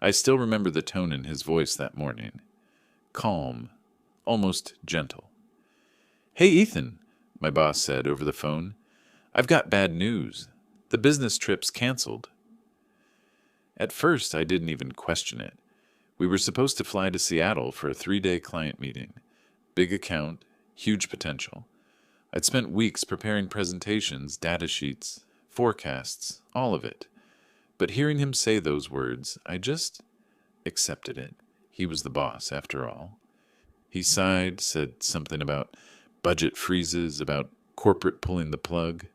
I still remember the tone in his voice that morning. Calm, almost gentle. "Hey, Ethan," my boss said over the phone. "I've got bad news. The business trip's canceled." At first, I didn't even question it. We were supposed to fly to Seattle for a 3-day client meeting. Big account, huge potential. I'd spent weeks preparing presentations, data sheets, forecasts, all of it. But hearing him say those words, I just accepted it. He was the boss, after all. He sighed, said something about budget freezes, about corporate pulling the plug.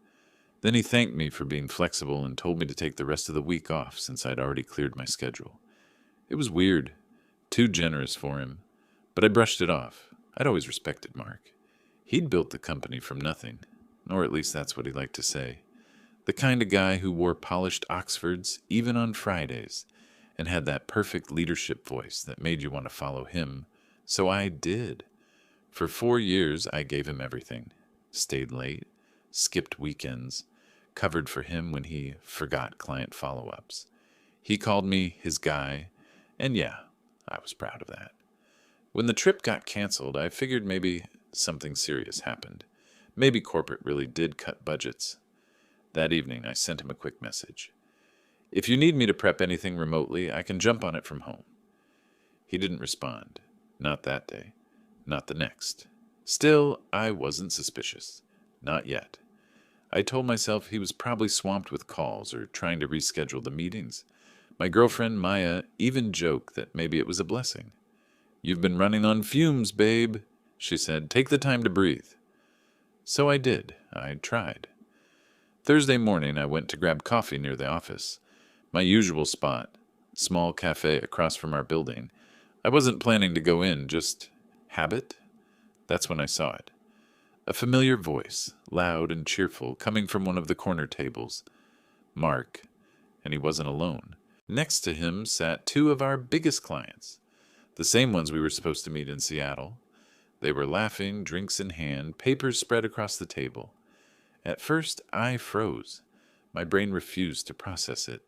Then he thanked me for being flexible and told me to take the rest of the week off since I'd already cleared my schedule. It was weird, too generous for him, but I brushed it off. I'd always respected Mark. He'd built the company from nothing, or at least that's what he liked to say. The kind of guy who wore polished Oxfords even on Fridays and had that perfect leadership voice that made you want to follow him. So I did. For 4 years, I gave him everything. Stayed late, skipped weekends, covered for him when he forgot client follow-ups. He called me his guy, and yeah, I was proud of that. When the trip got canceled, I figured maybe something serious happened. Maybe corporate really did cut budgets. That evening, I sent him a quick message. "If you need me to prep anything remotely, I can jump on it from home." He didn't respond. Not that day. Not the next. Still, I wasn't suspicious. Not yet. I told myself he was probably swamped with calls or trying to reschedule the meetings. My girlfriend, Maya, even joked that maybe it was a blessing. "You've been running on fumes, babe," she said. "Take the time to breathe." So I did. I tried. Thursday morning, I went to grab coffee near the office. My usual spot, small cafe across from our building. I wasn't planning to go in, just habit. That's when I saw it. A familiar voice, loud and cheerful, coming from one of the corner tables. Mark. And he wasn't alone. Next to him sat 2 of our biggest clients, the same ones we were supposed to meet in Seattle. They were laughing, drinks in hand, papers spread across the table. At first, I froze. My brain refused to process it.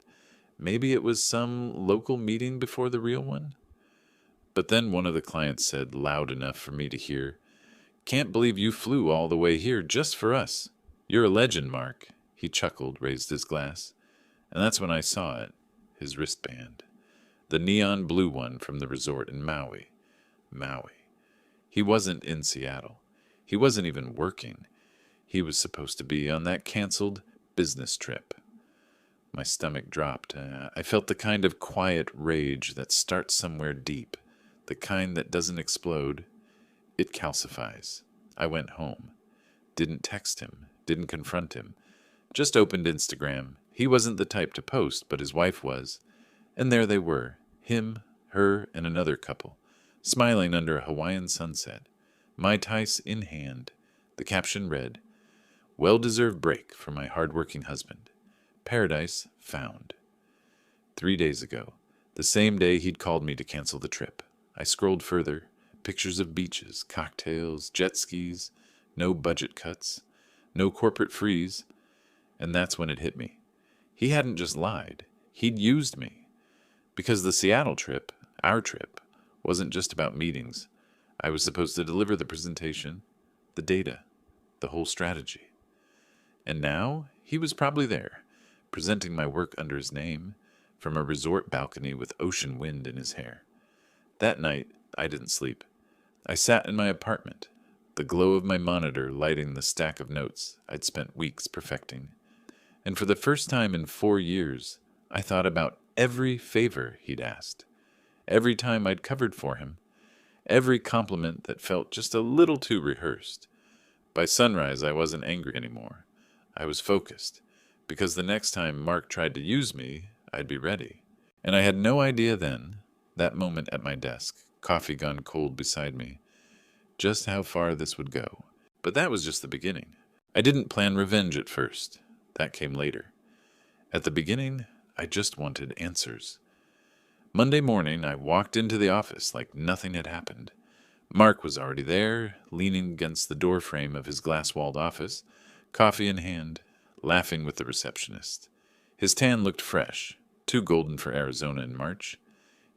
Maybe it was some local meeting before the real one? But then one of the clients said, loud enough for me to hear, "Can't believe you flew all the way here just for us. You're a legend, Mark." He chuckled, raised his glass. And that's when I saw it, his wristband. The neon blue one from the resort in Maui. Maui. He wasn't in Seattle. He wasn't even working. He was supposed to be on that canceled business trip. My stomach dropped. I felt the kind of quiet rage that starts somewhere deep, the kind that doesn't explode. It calcifies. I went home. Didn't text him. Didn't confront him. Just opened Instagram. He wasn't the type to post, but his wife was. And there they were, him, her, and another couple, smiling under a Hawaiian sunset, Mai Tais in hand. The caption read, "Well-deserved break for my hard-working husband. Paradise found." 3 days ago, the same day he'd called me to cancel the trip. I scrolled further, pictures of beaches, cocktails, jet skis, no budget cuts, no corporate freeze, and that's when it hit me. He hadn't just lied, he'd used me. Because the Seattle trip, our trip, wasn't just about meetings. I was supposed to deliver the presentation, the data, the whole strategy. And now, he was probably there, presenting my work under his name, from a resort balcony with ocean wind in his hair. That night, I didn't sleep. I sat in my apartment, the glow of my monitor lighting the stack of notes I'd spent weeks perfecting. And for the first time in 4 years, I thought about every favor he'd asked, every time I'd covered for him, every compliment that felt just a little too rehearsed. By sunrise, I wasn't angry anymore. I was focused, because the next time Mark tried to use me, I'd be ready. And I had no idea then, that moment at my desk, coffee gone cold beside me, just how far this would go. But that was just the beginning. I didn't plan revenge at first. That came later. At the beginning, I just wanted answers. Monday morning, I walked into the office like nothing had happened. Mark was already there, leaning against the doorframe of his glass-walled office, coffee in hand, laughing with the receptionist. His tan looked fresh, too golden for Arizona in March.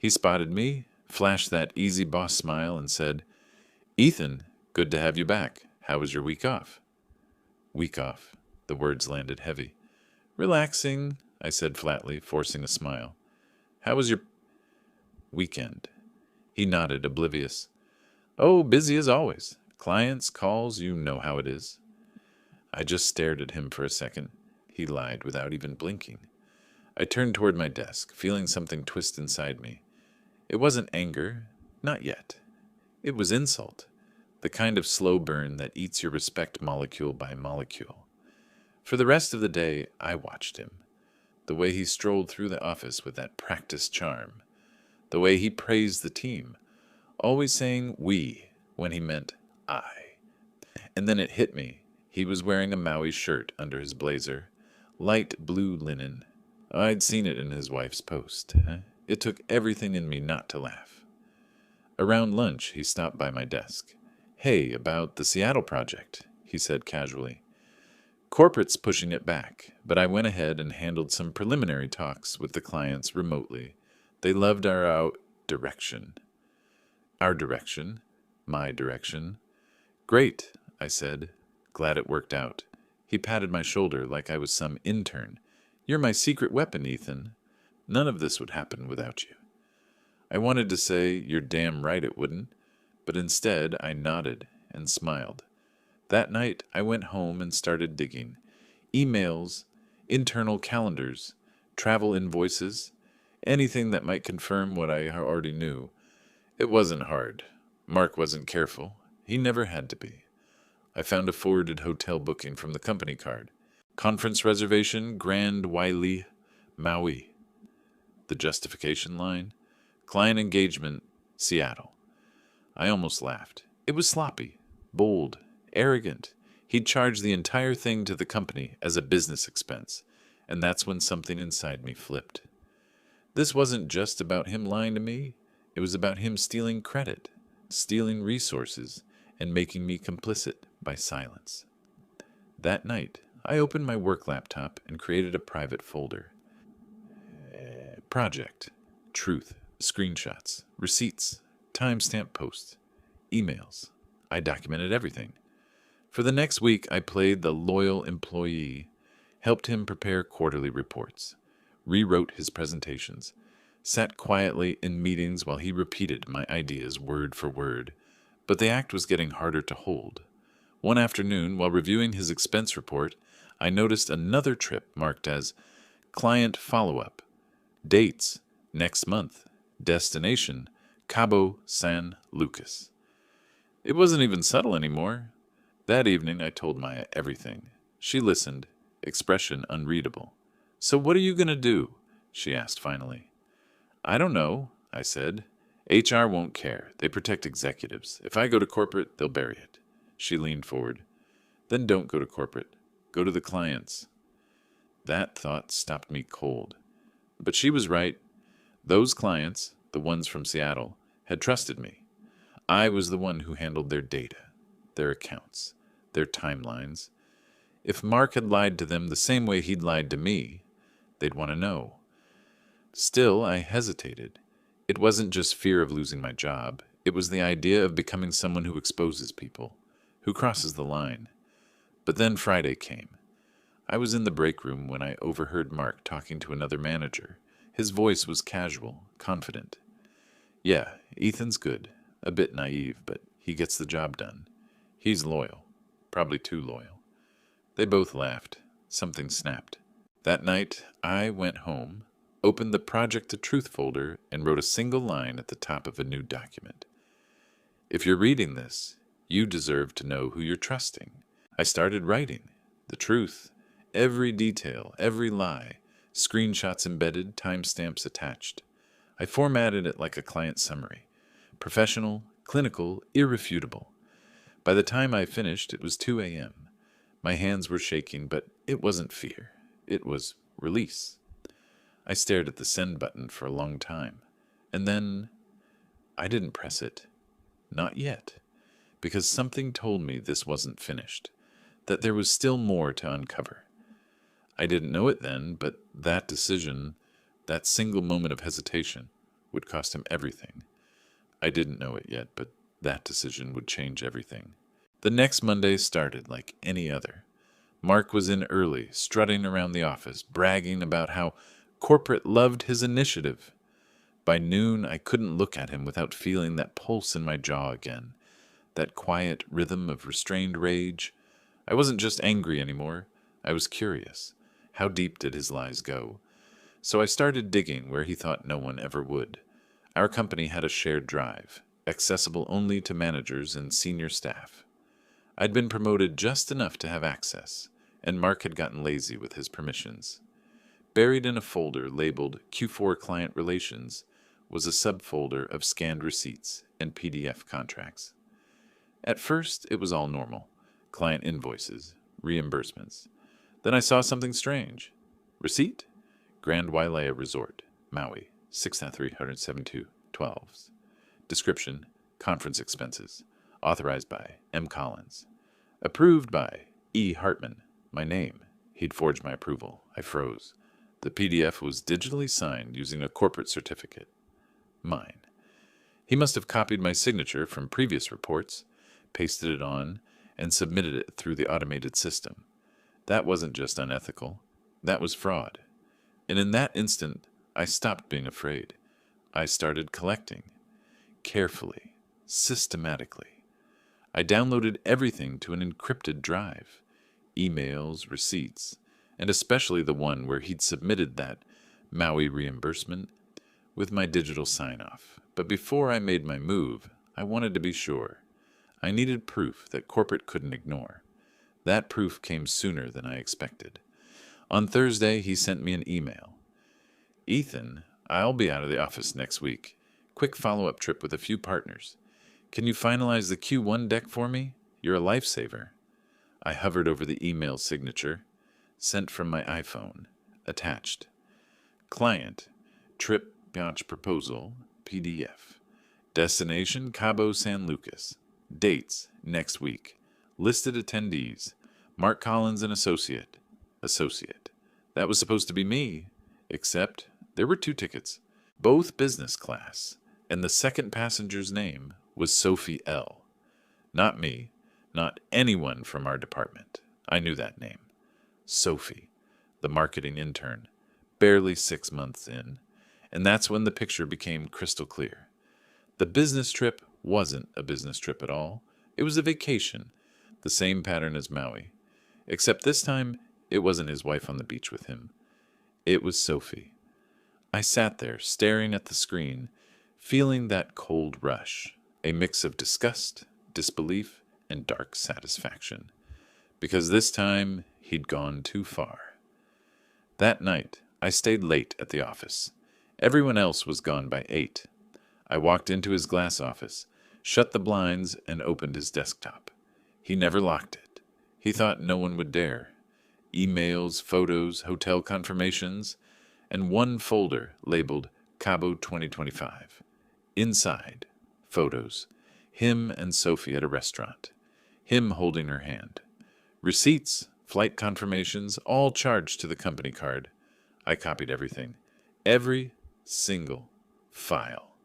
He spotted me, flashed that easy boss smile, and said, "Ethan, good to have you back. How was your week off?" Week off. The words landed heavy. "Relaxing," I said flatly, forcing a smile. "How was your weekend?" He nodded, oblivious. "Oh, busy as always. Clients, calls, you know how it is." I just stared at him for a second. He lied without even blinking. I turned toward my desk, feeling something twist inside me. It wasn't anger, not yet. It was insult, the kind of slow burn that eats your respect molecule by molecule. For the rest of the day, I watched him. The way he strolled through the office with that practiced charm. The way he praised the team, always saying "we" when he meant "I." And then it hit me. He was wearing a Maui shirt under his blazer, light blue linen. I'd seen it in his wife's post. It took everything in me not to laugh. Around lunch, he stopped by my desk. "Hey, about the Seattle project," he said casually. "Corporate's pushing it back, but I went ahead and handled some preliminary talks with the clients remotely. They loved our direction." Our direction? My direction? "Great," I said. "Glad it worked out." He patted my shoulder like I was some intern. "You're my secret weapon, Ethan. None of this would happen without you." I wanted to say, "You're damn right it wouldn't," but instead I nodded and smiled. That night I went home and started digging. Emails, internal calendars, travel invoices, anything that might confirm what I already knew. It wasn't hard. Mark wasn't careful. He never had to be. I found a forwarded hotel booking from the company card. Conference reservation, Grand Wailea, Maui. The justification line, client engagement, Seattle. I almost laughed. It was sloppy, bold, arrogant. He'd charged the entire thing to the company as a business expense, and that's when something inside me flipped. This wasn't just about him lying to me. It was about him stealing credit, stealing resources, and making me complicit by silence. That night, I opened my work laptop and created a private folder. Project, truth, screenshots, receipts, timestamp posts, emails. I documented everything. For the next week, I played the loyal employee, helped him prepare quarterly reports, rewrote his presentations, sat quietly in meetings while he repeated my ideas word for word. But the act was getting harder to hold. One afternoon, while reviewing his expense report, I noticed another trip marked as client follow-up. Dates, next month. Destination, Cabo San Lucas. It wasn't even subtle anymore. That evening, I told Maya everything. She listened, expression unreadable. "So what are you going to do?" she asked finally. "I don't know," I said. "HR won't care. They protect executives. If I go to corporate, they'll bury it." She leaned forward. "Then don't go to corporate. Go to the clients." That thought stopped me cold. But she was right. Those clients, the ones from Seattle, had trusted me. I was the one who handled their data, their accounts, their timelines. If Mark had lied to them the same way he'd lied to me, they'd want to know. Still, I hesitated. It wasn't just fear of losing my job. It was the idea of becoming someone who exposes people, who crosses the line. But then Friday came. I was in the break room when I overheard Mark talking to another manager. His voice was casual, confident. "Yeah, Ethan's good. A bit naive, but he gets the job done. He's loyal. Probably too loyal." They both laughed. Something snapped. That night, I went home, opened the Project to Truth folder, and wrote a single line at the top of a new document. If you're reading this, you deserve to know who you're trusting. I started writing. The truth. Every detail, every lie. Screenshots embedded, timestamps attached. I formatted it like a client summary. Professional, clinical, irrefutable. By the time I finished, it was 2 a.m. My hands were shaking, but it wasn't fear. It was release. I stared at the send button for a long time. And then I didn't press it. Not yet. Because something told me this wasn't finished. That there was still more to uncover. I didn't know it then, but that decision, that single moment of hesitation, would cost him everything. I didn't know it yet, but that decision would change everything. The next Monday started like any other. Mark was in early, strutting around the office, bragging about how corporate loved his initiative. By noon, I couldn't look at him without feeling that pulse in my jaw again, that quiet rhythm of restrained rage. I wasn't just angry anymore. I was curious. How deep did his lies go? So I started digging where he thought no one ever would. Our company had a shared drive, accessible only to managers and senior staff. I'd been promoted just enough to have access, and Mark had gotten lazy with his permissions. Buried in a folder labeled Q4 Client Relations was a subfolder of scanned receipts and PDF contracts. At first, it was all normal. Client invoices, reimbursements. Then I saw something strange. Receipt? Grand Wailea Resort, Maui, 6,372, 12s. Description, conference expenses. Authorized by M. Collins. Approved by E. Hartman. My name. He'd forged my approval. I froze. The PDF was digitally signed using a corporate certificate. Mine. He must have copied my signature from previous reports, pasted it on, and submitted it through the automated system. That wasn't just unethical. That was fraud. And in that instant, I stopped being afraid. I started collecting. Carefully. Systematically. I downloaded everything to an encrypted drive. Emails, receipts, and especially the one where he'd submitted that Maui reimbursement with my digital sign-off. But before I made my move, I wanted to be sure. I needed proof that corporate couldn't ignore. That proof came sooner than I expected. On Thursday, he sent me an email. Ethan, I'll be out of the office next week. Quick follow-up trip with a few partners. Can you finalize the Q1 deck for me? You're a lifesaver. I hovered over the email signature. Sent from my iPhone. Attached. Client. Trip Yacht Proposal. PDF. Destination Cabo San Lucas. Dates next week. Listed attendees. Mark Collins and Associate. Associate. That was supposed to be me. Except there were 2 tickets. Both business class. And the second passenger's name was Sophie L. Not me. Not anyone from our department. I knew that name. Sophie, the marketing intern, barely 6 months in, and that's when the picture became crystal clear. The business trip wasn't a business trip at all. It was a vacation, the same pattern as Maui, except this time it wasn't his wife on the beach with him. It was Sophie. I sat there, staring at the screen, feeling that cold rush, a mix of disgust, disbelief, and dark satisfaction, because this time he'd gone too far. That night, I stayed late at the office. Everyone else was gone by 8. I walked into his glass office, shut the blinds, and opened his desktop. He never locked it. He thought no one would dare. Emails, photos, hotel confirmations, and one folder labeled Cabo 2025. Inside, photos. Him and Sophie at a restaurant. Him holding her hand. Receipts, flight confirmations, all charged to the company card. I copied everything. Every single file.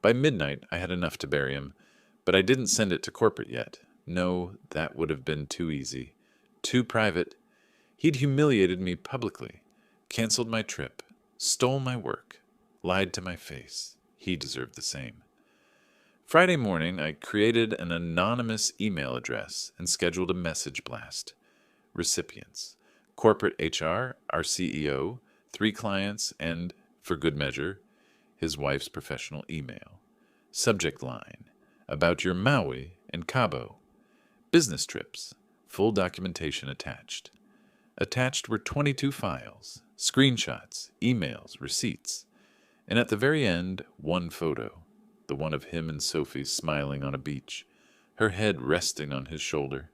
By midnight, I had enough to bury him, but I didn't send it to corporate yet. No, that would have been too easy. Too private. He'd humiliated me publicly, canceled my trip, stole my work, lied to my face. He deserved the same. Friday morning, I created an anonymous email address and scheduled a message blast. Recipients. Corporate HR, our CEO, 3 clients, and, for good measure, his wife's professional email. Subject line. About your Maui and Cabo. Business trips. Full documentation attached. Attached were 22 files, screenshots, emails, receipts, and at the very end, one photo. The one of him and Sophie smiling on a beach, her head resting on his shoulder.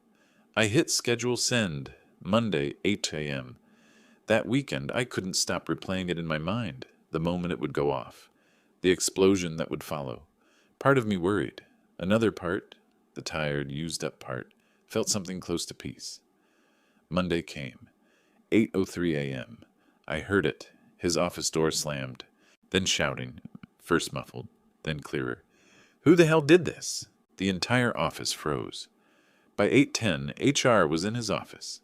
I hit schedule send, Monday, 8 a.m. That weekend, I couldn't stop replaying it in my mind, the moment it would go off, the explosion that would follow. Part of me worried. Another part, the tired, used-up part, felt something close to peace. Monday came. 8:03 a.m. I heard it. His office door slammed. Then shouting. first muffled, then clearer. Who the hell did this? The entire office froze. By 8:10, HR was in his office.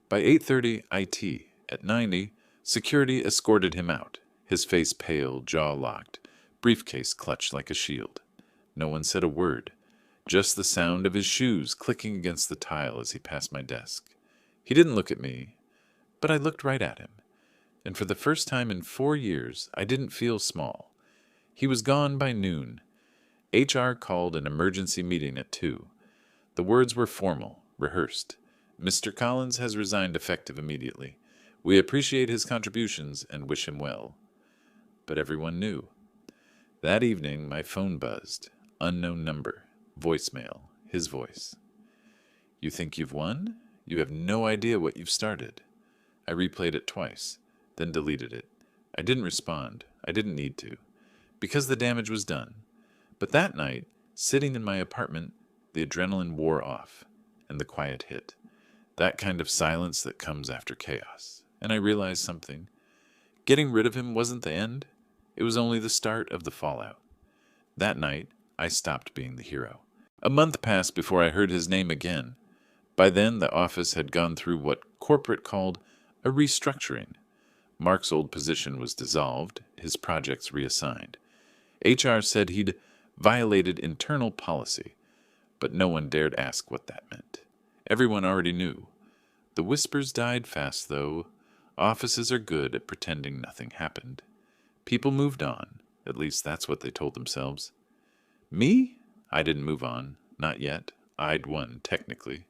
By 8:30, IT. At 90, security escorted him out, his face pale, jaw locked, briefcase clutched like a shield. No one said a word, just the sound of his shoes clicking against the tile as he passed my desk. He didn't look at me, but I looked right at him. And for the first time in 4 years, I didn't feel small. He was gone by noon. HR called an emergency meeting at 2. The words were formal, rehearsed. Mr. Collins has resigned effective immediately. We appreciate his contributions and wish him well. But everyone knew. That evening, my phone buzzed. Unknown number. Voicemail. His voice. You think you've won? You have no idea what you've started. I replayed it twice, then deleted it. I didn't respond. I didn't need to, because the damage was done. But that night, sitting in my apartment, the adrenaline wore off, and the quiet hit. That kind of silence that comes after chaos. And I realized something. Getting rid of him wasn't the end. It was only the start of the fallout. That night, I stopped being the hero. A month passed before I heard his name again. By then, the office had gone through what corporate called a restructuring. Mark's old position was dissolved, his projects reassigned. HR said he'd violated internal policy, but no one dared ask what that meant. Everyone already knew. The whispers died fast, though. Offices are good at pretending nothing happened. People moved on. At least that's what they told themselves. Me? I didn't move on. Not yet. I'd won, technically.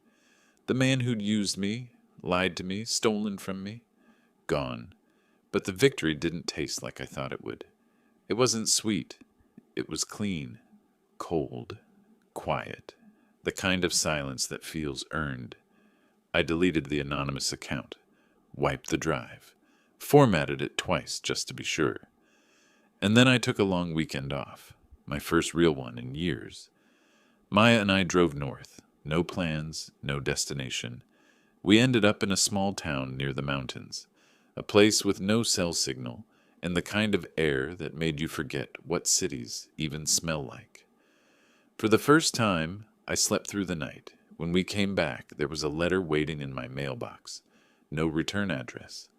The man who'd used me, lied to me, stolen from me, gone. But the victory didn't taste like I thought it would. It wasn't sweet. It was clean, cold, quiet, the kind of silence that feels earned. I deleted the anonymous account, wiped the drive, formatted it twice just to be sure. And then I took a long weekend off, my first real one in years. Maya and I drove north, no plans, no destination. We ended up in a small town near the mountains, a place with no cell signal and the kind of air that made you forget what cities even smell like. For the first time, I slept through the night. When we came back, there was a letter waiting in my mailbox. No return address.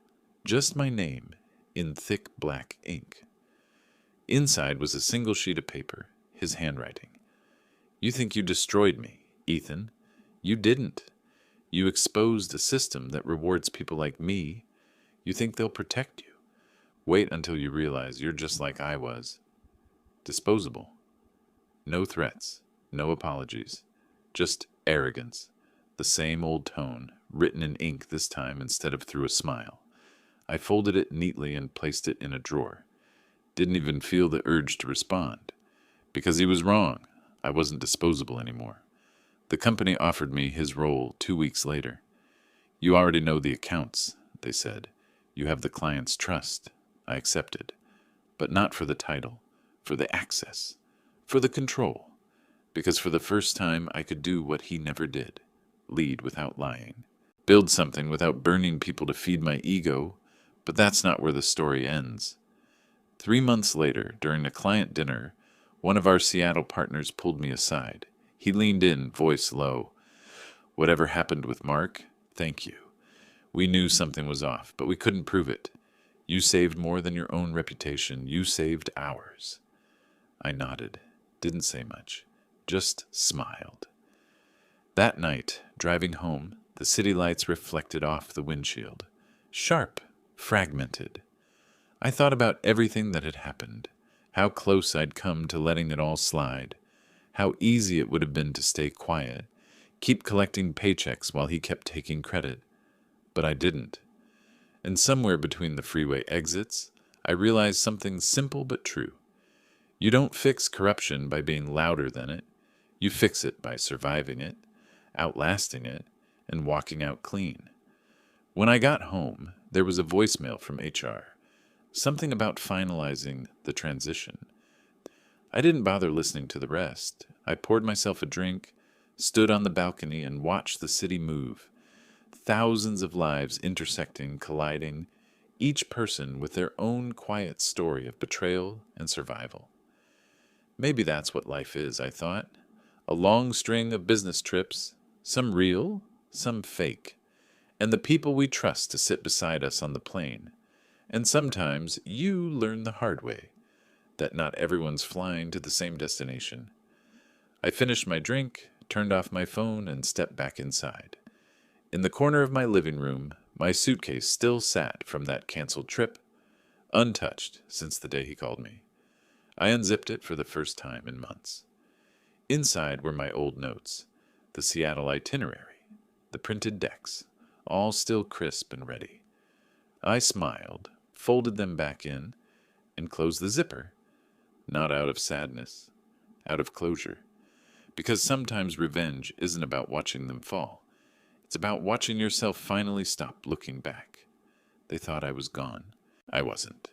Just my name, in thick black ink. Inside was a single sheet of paper, his handwriting. You think you destroyed me, Ethan. You didn't. You exposed a system that rewards people like me. You think they'll protect you. Wait until you realize you're just like I was. Disposable. No threats, no apologies. Just arrogance. The same old tone, written in ink this time instead of through a smile. I folded it neatly and placed it in a drawer. Didn't even feel the urge to respond. Because he was wrong. I wasn't disposable anymore. The company offered me his role 2 weeks later. You already know the accounts, they said. You have the client's trust. I accepted. But not for the title, for the access, for the control. Because for the first time I could do what he never did. Lead without lying. Build something without burning people to feed my ego. But that's not where the story ends. 3 months later, during a client dinner, one of our Seattle partners pulled me aside. He leaned in, voice low. Whatever happened with Mark, thank you. We knew something was off, but we couldn't prove it. You saved more than your own reputation. You saved ours. I nodded, didn't say much, just smiled. That night, driving home, the city lights reflected off the windshield. Sharp, fragmented. I thought about everything that had happened, how close I'd come to letting it all slide, how easy it would have been to stay quiet, keep collecting paychecks while he kept taking credit. But I didn't. And somewhere between the freeway exits, I realized something simple but true. You don't fix corruption by being louder than it. You fix it by surviving it, outlasting it, and walking out clean. When I got home, there was a voicemail from HR. Something about finalizing the transition. I didn't bother listening to the rest. I poured myself a drink, stood on the balcony, and watched the city move. Thousands of lives intersecting, colliding, each person with their own quiet story of betrayal and survival. Maybe that's what life is, I thought. A long string of business trips, some real, some fake, and the people we trust to sit beside us on the plane. And sometimes you learn the hard way that not everyone's flying to the same destination. I finished my drink, turned off my phone, and stepped back inside. In the corner of my living room, my suitcase still sat from that canceled trip, untouched since the day he called me. I unzipped it for the first time in months. Inside were my old notes, the Seattle itinerary, the printed decks, all still crisp and ready. I smiled, folded them back in, and closed the zipper, not out of sadness, out of closure. Because sometimes revenge isn't about watching them fall. It's about watching yourself finally stop looking back. They thought I was gone. I wasn't.